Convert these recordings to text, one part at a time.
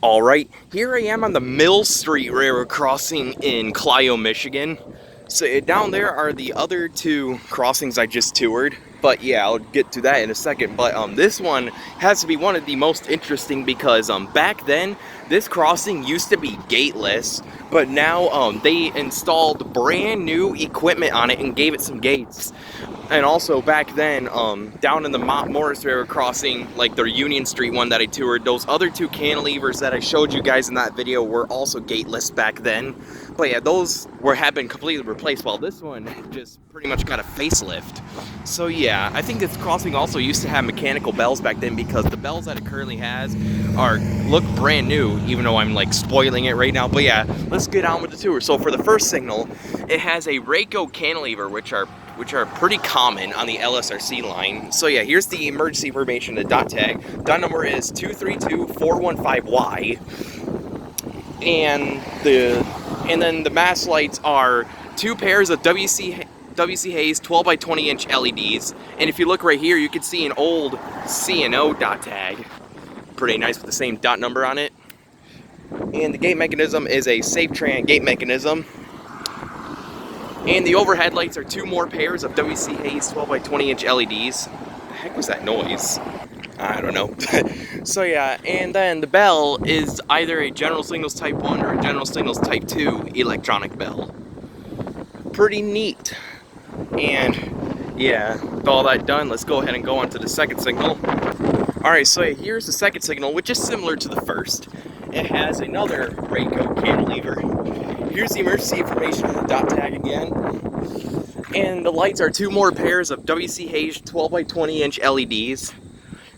Alright, here I am on the Mill Street Railroad crossing in Clio, Michigan. So down there are the other two crossings I just toured. But yeah, I'll get to that in a second. But this one has to be one of the most interesting because back then, this crossing used to be gateless. But now they installed brand new equipment on it and gave it some gates. And also back then, down in the Morris Railroad crossing, like the Union Street one that I toured, those other two cantilevers that I showed you guys in that video were also gateless back then. But yeah, those had been completely replaced, while this one just pretty much got a facelift. So yeah, I think this crossing also used to have mechanical bells back then, because the bells that it currently has look brand new, even though I'm like spoiling it right now. But yeah, let's get on with the tour. So for the first signal, it has a RACO cantilever, which are pretty common on the LSRC line. So yeah, here's the emergency information, the dot tag. Dot number is 232415Y. And then the mast lights are two pairs of WC Hayes 12 by 20 inch LEDs. And if you look right here, you can see an old C&O dot tag. Pretty nice with the same dot number on it. And the gate mechanism is a SafeTran gate mechanism. And the overhead lights are two more pairs of WC Hayes 12 by 20 inch LEDs. The heck was that noise? I don't know. So yeah, and then the bell is either a General Signals Type 1 or a General Signals Type 2 electronic bell. Pretty neat. And yeah, with all that done, let's go ahead and go on to the second signal. Alright, so here's the second signal, which is similar to the first. It has another RACO cantilever. Here's the emergency information on the dot tag again. And the lights are two more pairs of WC Hayes 12 by 20 inch LEDs.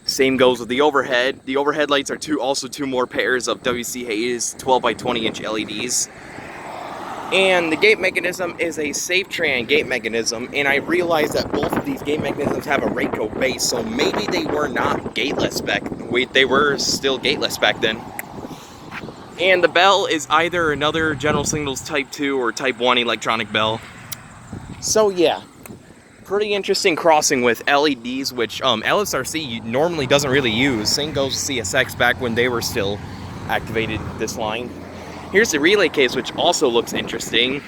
Same goes with the overhead. The overhead lights are also two more pairs of WC Hayes 12 by 20 inch LEDs. And the gate mechanism is a SafeTran gate mechanism, and I realized that both of these gate mechanisms have a RACO base, so maybe they were not gateless they were still gateless back then. And the bell is either another General Signals Type 2 or Type 1 electronic bell. So yeah, pretty interesting crossing with LEDs, which LSRC normally doesn't really use. Same goes with CSX back when they were still activated this line. Here's the relay case, which also looks interesting.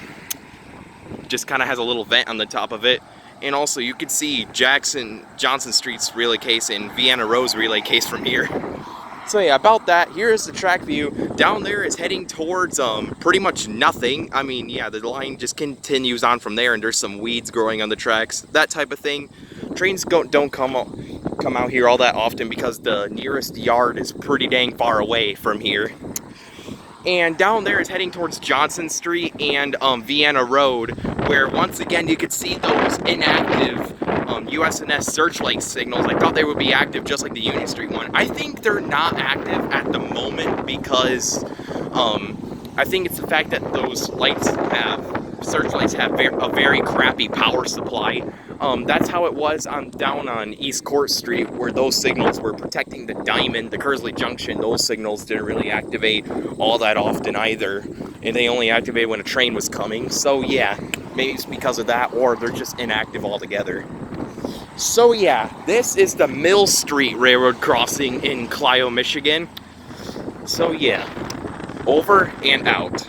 Just kind of has a little vent on the top of it. And also you can see Johnson Street's relay case and Vienna Row's relay case from here. So yeah, about that, here is the track view. Down there is heading towards pretty much nothing. I mean, yeah, the line just continues on from there, and there's some weeds growing on the tracks, that type of thing. Trains don't come out here all that often because the nearest yard is pretty dang far away from here. And down there is heading towards Johnson Street and Vienna Road, where once again you could see those inactive US&S Searchlight Signals. I thought they would be active just like the Union Street one. I think they're not active at the moment because I think it's the fact that those searchlights have a very crappy power supply. That's how it was down on East Court Street, where those signals were protecting the Diamond, the Kearsley Junction. Those signals didn't really activate all that often either, and they only activated when a train was coming. So yeah, maybe it's because of that, or they're just inactive altogether. So yeah, this is the Mill Street Railroad crossing in Clio, Michigan. So yeah, over and out.